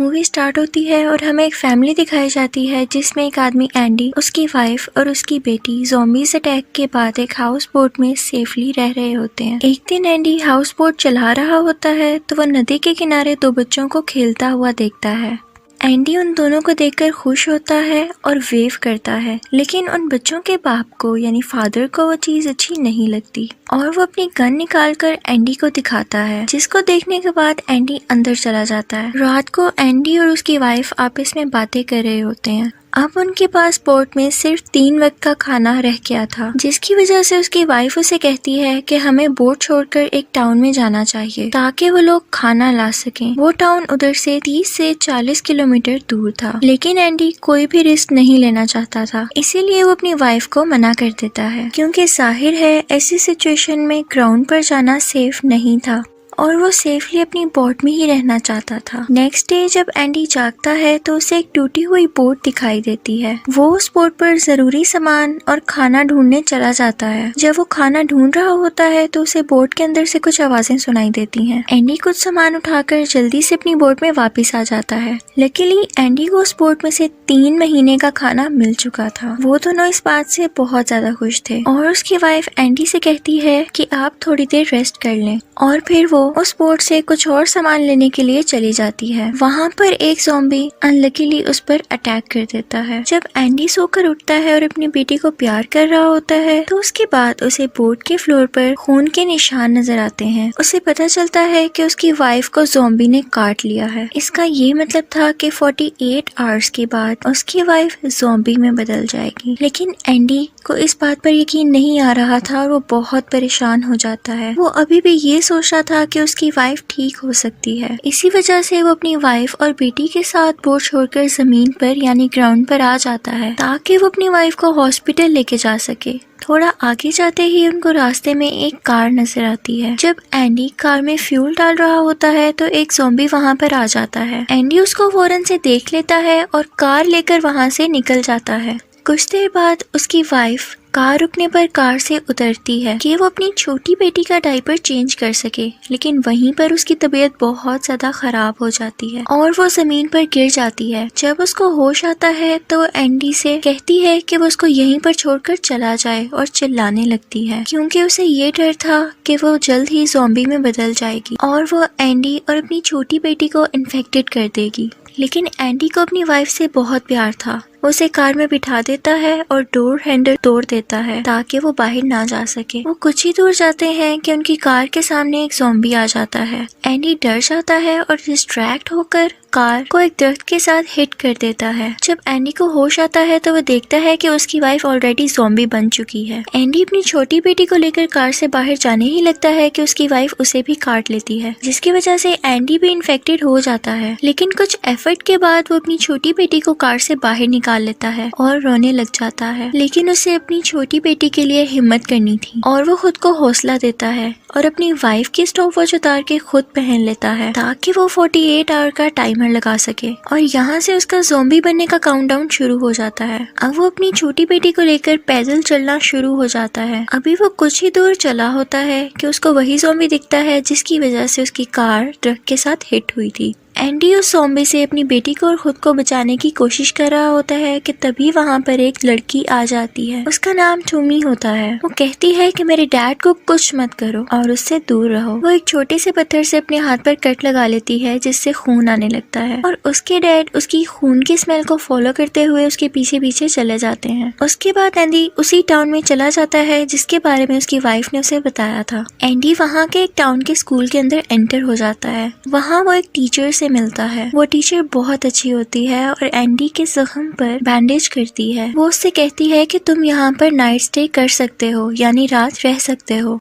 Movie start होती है और हमें एक फैमिली दिखाई जाती है जिसमें एक आदमी एंडी, उसकी वाइफ और उसकी बेटी ज़ॉम्बीज अटैक के बाद एक हाउस बोट में सेफली रह रहे होते हैं। एक दिन एंडी हाउस बोट चला रहा होता है तो वह नदी के किनारे दो बच्चों को खेलता हुआ देखता है। एंडी उन दोनों को देखकर खुश होता है और वेव करता है, लेकिन उन बच्चों के बाप को यानी फादर को वो चीज अच्छी नहीं लगती और वो अपनी गन निकालकर एंडी को दिखाता है, जिसको देखने के बाद एंडी अंदर चला जाता है। रात को एंडी और उसकी वाइफ आपस में बातें कर रहे होते हैं। अब उनके पास बोट में सिर्फ 3 वक्त का खाना रह गया था, जिसकी वजह से उसकी वाइफ उसे कहती है कि हमें बोट छोड़कर एक टाउन में जाना चाहिए ताकि वो लोग खाना ला सकें। वो टाउन उधर से 30 से 40 किलोमीटर दूर था, लेकिन एंडी कोई भी रिस्क नहीं लेना चाहता था, इसीलिए वो अपनी वाइफ को मना कर देता है, क्योंकि जाहिर है ऐसी सिचुएशन में ग्राउंड पर जाना सेफ नहीं था और वो सेफली अपनी बोट में ही रहना चाहता था। नेक्स्ट डे जब एंडी जागता है तो उसे एक टूटी हुई बोट दिखाई देती है। वो उस बोट पर जरूरी सामान और खाना ढूंढने चला जाता है। जब वो खाना ढूंढ रहा होता है तो उसे बोट के अंदर से कुछ आवाजें सुनाई देती हैं। एंडी कुछ सामान उठाकर जल्दी से अपनी बोट में वापस आ जाता है। लकीली एंडी को उस बोट में से 3 महीने का खाना मिल चुका था। वो दोनों इस बात से बहुत ज्यादा खुश थे और उसकी वाइफ एंडी से कहती है कि आप थोड़ी देर रेस्ट कर लें, और फिर वो उस बोट से कुछ और सामान लेने के लिए चली जाती है। वहाँ पर एक ज़ॉम्बी अनलकीली उस पर अटैक कर देता है। जब एंडी सोकर उठता है और अपनी बेटी को प्यार कर रहा होता है तो उसके बाद उसे बोट के फ्लोर पर खून के निशान नजर आते हैं। उसे पता चलता है कि उसकी वाइफ को ज़ॉम्बी ने काट लिया है। इसका ये मतलब था कि 48 आवर्स के बाद उसकी वाइफ ज़ॉम्बी में बदल जाएगी, लेकिन एंडी को इस बात पर यकीन नहीं आ रहा था और वो बहुत परेशान हो जाता है। वो अभी भी ये सोच रहा था कि उसकी वाइफ ठीक हो सकती है। इसी वजह से वो अपनी वाइफ और बेटी के साथ बोट छोड़कर जमीन पर यानी ग्राउंड पर आ जाता है ताकि वो अपनी वाइफ को हॉस्पिटल लेके जा सके। थोड़ा आगे जाते ही उनको रास्ते में एक कार नजर आती है। जब एंडी कार में फ्यूल डाल रहा होता है तो एक ज़ॉम्बी वहाँ पर आ जाता है। एंडी उसको फौरन से देख लेता है और कार लेकर वहाँ से निकल जाता है। कुछ देर बाद उसकी वाइफ कार रुकने पर कार से उतरती है कि वो अपनी छोटी बेटी का डायपर चेंज कर सके, लेकिन वहीं पर उसकी तबीयत बहुत ज्यादा खराब हो जाती है और वो जमीन पर गिर जाती है। जब उसको होश आता है तो एंडी से कहती है कि वो उसको यहीं पर छोड़कर चला जाए और चिल्लाने लगती है, क्योंकि उसे ये डर था कि वो जल्द ही ज़ॉम्बी में बदल जाएगी और वो एंडी और अपनी छोटी बेटी को इन्फेक्टेड कर देगी। लेकिन एंडी को अपनी वाइफ से बहुत प्यार था। वो उसे कार में बिठा देता है और डोर हैंडल तोड़ देता है ताकि वो बाहर ना जा सके। वो कुछ ही दूर जाते हैं कि उनकी कार के सामने एक ज़ॉम्बी आ जाता है। एंडी डर जाता है और डिस्ट्रैक्ट होकर कार को एक दरख्त के साथ हिट कर देता है। जब एंडी को होश आता है तो वो देखता है कि उसकी वाइफ ऑलरेडी ज़ॉम्बी बन चुकी है। एंडी अपनी छोटी बेटी को लेकर कार से बाहर जाने ही लगता है कि उसकी वाइफ उसे भी काट लेती है, जिसकी वजह से एंडी भी इन्फेक्टेड हो जाता है। लेकिन कुछ एफर्ट के बाद वो अपनी छोटी बेटी को कार से बाहर निकाल लेता है और रोने लग जाता है। लेकिन उसे अपनी छोटी बेटी के लिए हिम्मत करनी थी और वो खुद को हौसला देता है और अपनी वाइफ की स्टॉपवॉच उतार के खुद पहन लेता है ताकि वो 48 आवर का टाइमर लगा सके, और यहाँ से उसका ज़ॉम्बी बनने का काउंटडाउन शुरू हो जाता है। अब वो अपनी छोटी बेटी को लेकर पैदल चलना शुरू हो जाता है। अभी वो कुछ ही दूर चला होता है कि उसको वही ज़ॉम्बी दिखता है जिसकी वजह से उसकी कार ट्रक के साथ हिट हुई थी। एंडी उस ज़ॉम्बी से अपनी बेटी को और खुद को बचाने की कोशिश कर रहा होता है कि तभी वहाँ पर एक लड़की आ जाती है। उसका नाम टूमी होता है। वो कहती है कि मेरे डैड को कुछ मत करो और उससे दूर रहो। वो एक छोटे से पत्थर से अपने हाथ पर कट लगा लेती है जिससे खून आने लगता है और उसके डैड उसकी खून की स्मेल को फॉलो करते हुए उसके पीछे पीछे चले जाते हैं। उसके बाद एंडी उसी टाउन में चला जाता है जिसके बारे में उसकी वाइफ ने उसे बताया था। एंडी वहाँ के एक टाउन के स्कूल के अंदर एंटर हो जाता है। वहाँ वो एक टीचर से मिलता है। वो टीचर बहुत अच्छी होती है और एंडी के जख्म पर बैंडेज करती है। वो उससे कहती है कि तुम यहाँ पर नाइट स्टे कर सकते हो, यानी रात रह सकते हो।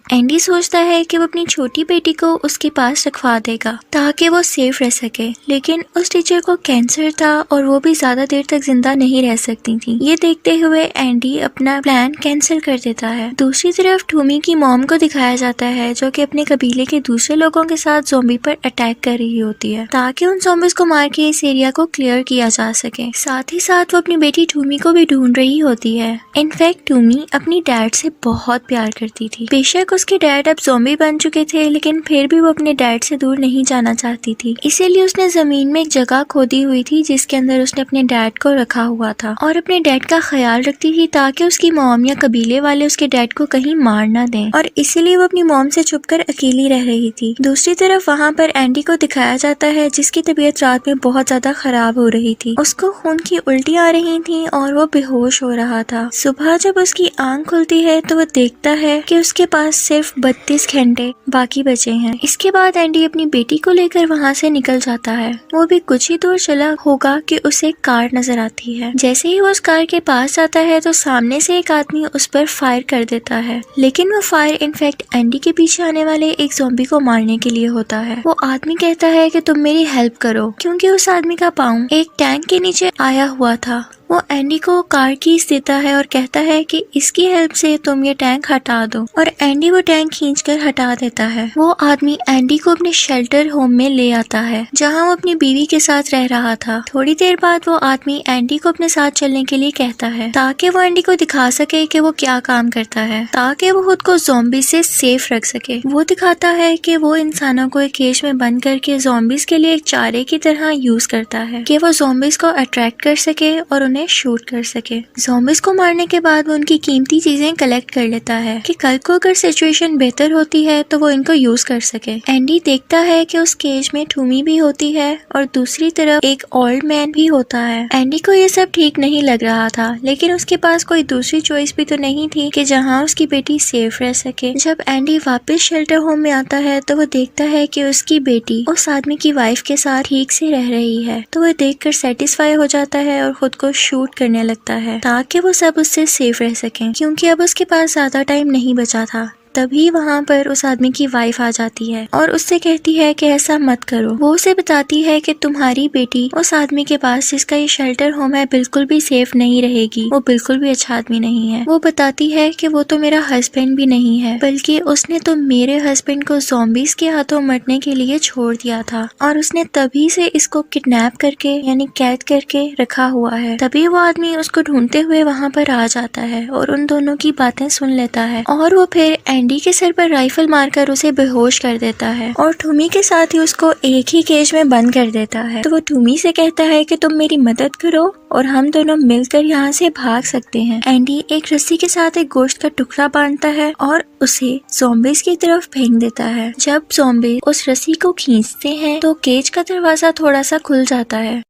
एंडी सोचता है कि वो अपनी छोटी बेटी को उसके पास रखवा देगा ताकि वो सेफ रह सके, लेकिन उस टीचर को कैंसर था और वो भी ज्यादा देर तक जिंदा नहीं रह सकती थी। ये देखते हुए एंडी अपना प्लान कैंसिल कर देता है। दूसरी तरफ टूमी की मॉम को दिखाया जाता है जो कि अपने कबीले के दूसरे लोगों के साथ ज़ॉम्बी पर अटैक कर रही होती है ताकि उन ज़ॉम्बीज को मार के इस एरिया को क्लियर किया जा सके। साथ ही साथ वो अपनी बेटी टूमी को भी ढूंढ रही होती है। इनफैक्ट टूमी अपनी डैड से बहुत प्यार करती थी। बेशक उसके डैड अब ज़ॉम्बी बन चुके थे, लेकिन फिर भी वो अपने डैड से दूर नहीं जाना चाहती थी। इसीलिए उसने जमीन में एक जगह खोदी हुई थी जिसके अंदर उसने अपने डैड को रखा हुआ था और अपने डैड का ख्याल रखती थी ताकि उसकी मॉम या कबीले वाले उसके डैड को कहीं मार ना दें, और इसीलिए वो अपनी मॉम से छुपकर अकेली रह रही थी। दूसरी तरफ वहाँ पर एंडी को दिखाया जाता है जिसकी तबीयत रात में बहुत ज्यादा खराब हो रही थी। उसको खून की उल्टी आ रही थी और वो बेहोश हो रहा था। सुबह जब उसकी आंख खुलती है तो वो देखता है कि उसके पास सिर्फ 32 घंटे बाकी बचे हैं। इसके बाद एंडी अपनी बेटी को लेकर वहाँ से निकल जाता है। वो भी कुछ ही दूर चला होगा कि उसे कार नजर आती है। जैसे ही वो उस कार के पास जाता है तो सामने से एक आदमी उस पर फायर कर देता है, लेकिन वो फायर इनफैक्ट एंडी के पीछे आने वाले एक ज़ॉम्बी को मारने के लिए होता है। वो आदमी कहता है कि तुम मेरी हेल्प करो, क्योंकि उस आदमी का पाँव एक टैंक के नीचे आया हुआ था। वो एंडी को कार कीज देता है और कहता है कि इसकी हेल्प से तुम ये टैंक हटा दो, और एंडी वो टैंक खींचकर हटा देता है। वो आदमी एंडी को अपने शेल्टर होम में ले आता है जहां वो अपनी बीवी के साथ रह रहा था। थोड़ी देर बाद वो आदमी एंडी को अपने साथ चलने के लिए कहता है ताकि वो एंडी को दिखा सके कि वो क्या काम करता है, ताकि वो खुद को ज़ॉम्बी से सेफ रख सके। वो दिखाता है कि वो इंसानों को एक केज में बंद करके ज़ॉम्बीज के लिए एक चारे की तरह यूज करता है कि वो ज़ॉम्बीज को अट्रैक्ट कर सके और उन्हें शूट कर सके। ज़ॉम्बीज को मारने के बाद वो उनकी कीमती चीजें कलेक्ट कर लेता है कि कल को अगर सिचुएशन बेहतर होती है तो वो इनको यूज कर सके। एंडी देखता है कि उस केज में टूमी भी होती है और दूसरी तरफ एक ओल्ड मैन भी होता है। एंडी को ये सब ठीक नहीं लग रहा था, लेकिन उसके पास कोई दूसरी चॉइस भी तो नहीं थी कि जहाँ उसकी बेटी सेफ रह सके। जब एंडी वापस शेल्टर होम में आता है तो वो देखता है कि उसकी बेटी उस आदमी की वाइफ के साथ ठीक से रह रही है, तो वो देखकर सेटिस्फाई हो जाता है और खुद को शूट करने लगता है ताकि वो सब उससे सेफ रह सकें, क्योंकि अब उसके पास ज्यादा टाइम नहीं बचा था। तभी वहाँ पर उस आदमी की वाइफ आ जाती है और उससे कहती है कि ऐसा मत करो। वो उसे बताती है कि तुम्हारी बेटी उस आदमी के पास जिसका ये शेल्टर होम है बिल्कुल भी सेफ नहीं रहेगी, वो बिल्कुल भी अच्छा आदमी नहीं है। वो बताती है कि वो तो मेरा हस्बैंड भी नहीं है, बल्कि उसने तो मेरे हस्बैंड को ज़ॉम्बीज के हाथों मरने के लिए छोड़ दिया था और उसने तभी से इसको किडनैप करके यानी कैद करके रखा हुआ है। तभी वो आदमी उसको ढूंढते हुए वहाँ पर आ जाता है और उन दोनों की बातें सुन लेता है और वो फिर एंडी के सर पर राइफल मारकर उसे बेहोश कर देता है और टूमी के साथ ही उसको एक ही केज में बंद कर देता है। तो वो टूमी से कहता है कि तुम मेरी मदद करो और हम दोनों मिलकर यहाँ से भाग सकते हैं। एंडी एक रस्सी के साथ एक गोश्त का टुकड़ा बांधता है और उसे ज़ॉम्बीज की तरफ फेंक देता है। जब ज़ॉम्बी उस रस्सी को खींचते हैं तो केज का दरवाजा थोड़ा सा खुल जाता है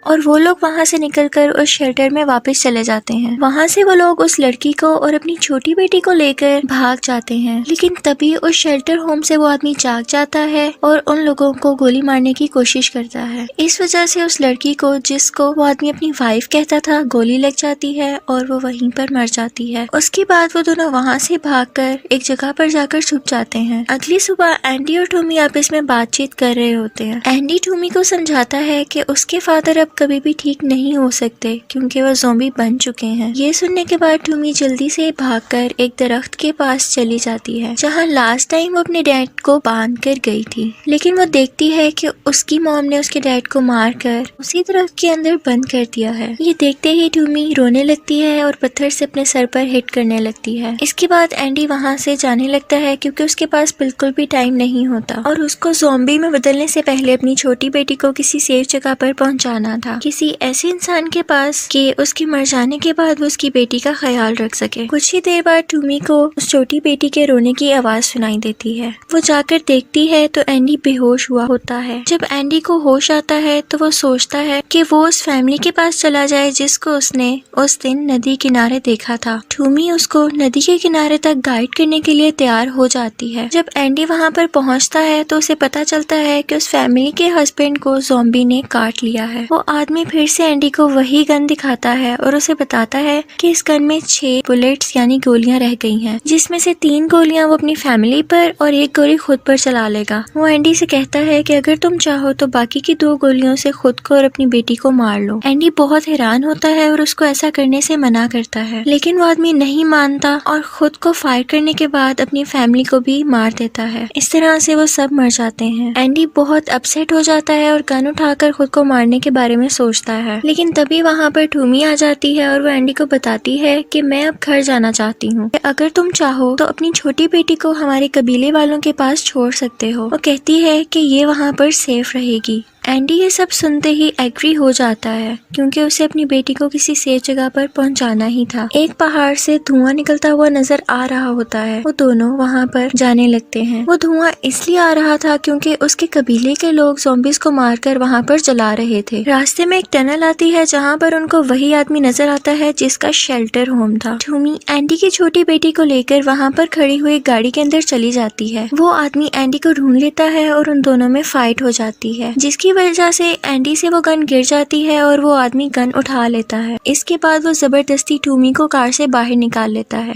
और वो लोग वहाँ से निकलकर उस शेल्टर में वापस चले जाते हैं। वहाँ से वो लोग उस लड़की को और अपनी छोटी बेटी को लेकर भाग जाते हैं, लेकिन तभी उस शेल्टर होम से वो आदमी जाग जाता है और उन लोगों को गोली मारने की कोशिश करता है। इस वजह से उस लड़की को, जिसको वो आदमी अपनी वाइफ कहता था, गोली लग जाती है और वो वहीं पर मर जाती है। उसके बाद वो दोनों वहाँ से भागकर एक जगह पर जाकर छुप जाते हैं। अगली सुबह एंडी और टूमी आपस में बातचीत कर रहे होते हैं। एंडी टूमी को समझाता है कि उसके फादर अब कभी भी ठीक नहीं हो सकते क्योंकि वो ज़ॉम्बी बन चुके हैं। ये सुनने के बाद टूमी जल्दी से भागकर एक दरख्त के पास चली जाती है जहाँ लास्ट टाइम वो अपने डैड को बांध कर गई थी, लेकिन वो देखती है कि उसकी मॉम ने उसके डैड को मारकर उसी दरख्त के अंदर बंद कर दिया है। ये देखते ही टूमी रोने लगती है और पत्थर से अपने सर पर हिट करने लगती है। इसके बाद एंडी वहाँ से जाने लगता है क्योंकि उसके पास बिल्कुल भी टाइम नहीं होता और उसको ज़ॉम्बी में बदलने से पहले अपनी छोटी बेटी को किसी सेफ जगह पर पहुँचाना था, किसी ऐसे इंसान के पास कि उसके मर जाने के बाद वो उसकी बेटी का ख्याल रख सके। कुछ ही देर बाद टूमी को उस छोटी बेटी के रोने की आवाज सुनाई देती है। वो जाकर देखती है तो एंडी बेहोश हुआ होता है। जब एंडी को होश आता है तो वो सोचता है कि वो उस फैमिली के पास चला जाए जिसको उसने उस दिन नदी किनारे देखा था। टूमी उसको नदी के किनारे तक गाइड करने के लिए तैयार हो जाती है। जब एंडी वहाँ पर पहुँचता है तो उसे पता चलता है कि उस फैमिली के हस्बैंड को ज़ॉम्बी ने काट लिया है। वो आदमी फिर से एंडी को वही गन दिखाता है और उसे बताता है कि इस गन में 6 बुलेट्स यानी गोलियां रह गई हैं, जिसमें से 3 गोलियां वो अपनी फैमिली पर और 1 गोली खुद पर चला लेगा। वो एंडी से कहता है कि अगर तुम चाहो तो बाकी की 2 गोलियों से खुद को और अपनी बेटी को मार लो। एंडी बहुत हैरान होता है और उसको ऐसा करने से मना करता है, लेकिन वो आदमी नहीं मानता और खुद को फायर करने के बाद अपनी फैमिली को भी मार देता है। इस तरह से वो सब मर जाते हैं। एंडी बहुत अपसेट हो जाता है और गन उठाकर खुद को मारने के बारे में सोचता है। लेकिन तभी वहाँ पर टूमी आ जाती है और वो एंडी को बताती है कि मैं अब घर जाना चाहती हूँ, अगर तुम चाहो तो अपनी छोटी बेटी को हमारे कबीले वालों के पास छोड़ सकते हो। वो कहती है कि ये वहाँ पर सेफ रहेगी। एंडी ये सब सुनते ही एग्री हो जाता है क्योंकि उसे अपनी बेटी को किसी सेफ जगह पर पहुंचाना ही था। एक पहाड़ से धुआं निकलता हुआ नजर आ रहा होता है। वो दोनों वहां पर जाने लगते हैं। वो धुआं इसलिए आ रहा था क्योंकि उसके कबीले के लोग ज़ॉम्बीज को मारकर वहां पर जला रहे थे। रास्ते में एक टनल आती है जहाँ पर उनको वही आदमी नजर आता है जिसका शेल्टर होम था। टूमी एंडी की छोटी बेटी को लेकर वहाँ पर खड़ी हुई गाड़ी के अंदर चली जाती है। वो आदमी एंडी को ढूंढ लेता है और उन दोनों में फाइट हो जाती है, जिसकी वजह से एंडी से वो गन गिर जाती है और वो आदमी गन उठा लेता है। इसके बाद वो जबरदस्ती टूमी को कार से बाहर निकाल लेता है।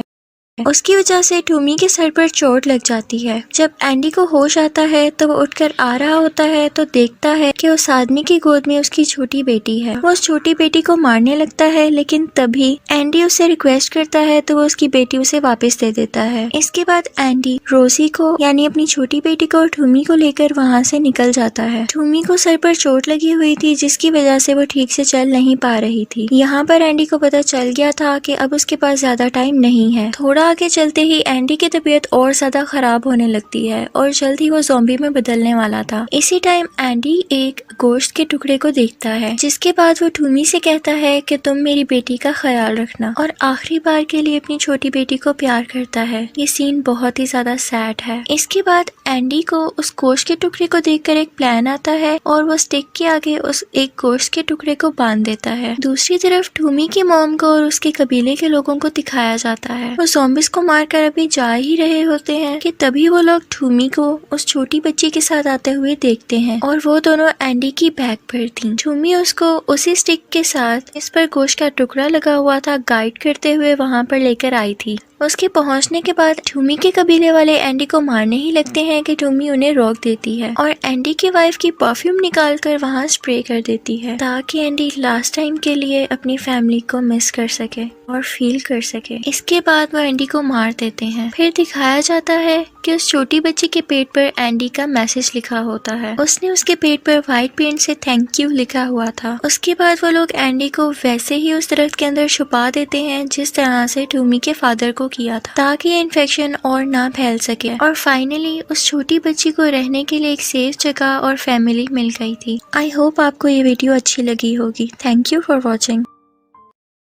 उसकी वजह से टूमी के सर पर चोट लग जाती है। जब एंडी को होश आता है तो वो उठकर आ रहा होता है तो देखता है कि उस आदमी की गोद में उसकी छोटी बेटी है। वो उस छोटी बेटी को मारने लगता है, लेकिन तभी एंडी उससे रिक्वेस्ट करता है तो वो उसकी बेटी उसे वापस दे देता है। इसके बाद एंडी रोजी को यानी अपनी छोटी बेटी को और टूमी को लेकर वहाँ से निकल जाता है। टूमी को सर पर चोट लगी हुई थी जिसकी वजह से वो ठीक से चल नहीं पा रही थी। यहाँ पर एंडी को पता चल गया था कि अब उसके पास ज्यादा टाइम नहीं है। थोड़ा आगे चलते ही एंडी की तबीयत और ज्यादा खराब होने लगती है और जल्द ही वो ज़ॉम्बी में बदलने वाला था। इसी टाइम एंडी एक गोश्त के टुकड़े को देखता है, जिसके बाद वो टूमी से कहता है कि तुम मेरी बेटी का ख्याल रखना, और आखिरी बार के लिए अपनी छोटी बेटी को प्यार करता है। ये सीन बहुत ही ज्यादा सैड है। इसके बाद एंडी को उस गोश्त के टुकड़े को देखकर एक प्लान आता है और वो स्टिक के आगे उस एक गोश्त के टुकड़े को बांध देता है। दूसरी तरफ टूमी की मॉम को और उसके कबीले के लोगों को दिखाया जाता है। वो ज़ॉम्बीज को मारकर अभी जा ही रहे होते हैं कि तभी वो लोग टूमी को उस छोटी बच्ची के साथ आते हुए देखते हैं और वो दोनों एंडी की बैग पर थी। टूमी उसको उसी स्टिक के साथ इस पर गोश्त का टुकड़ा लगा हुआ था गाइड करते हुए वहाँ पर लेकर आई थी। उसके पहुंचने के बाद टूमी के कबीले वाले एंडी को मारने ही लगते हैं कि टूमी उन्हें रोक देती है और एंडी की वाइफ की परफ्यूम निकालकर वहां स्प्रे कर देती है ताकि एंडी लास्ट टाइम के लिए अपनी फैमिली को मिस कर सके और फील कर सके। इसके बाद वो एंडी को मार देते हैं। फिर दिखाया जाता है कि उस छोटी बच्ची के पेट पर एंडी का मैसेज लिखा होता है। उसने उसके पेट पर व्हाइट पेंट से थैंक यू लिखा हुआ था। उसके बाद वो लोग एंडी को वैसे ही उस दरख्त के अंदर छुपा देते हैं जिस तरह से टूमी के फादर को किया था, ताकि ये इन्फेक्शन और ना फैल सके। और फाइनली उस छोटी बच्ची को रहने के लिए एक सेफ जगह और फैमिली मिल गई थी। आई होप आपको ये वीडियो अच्छी लगी होगी। Thank you for watching.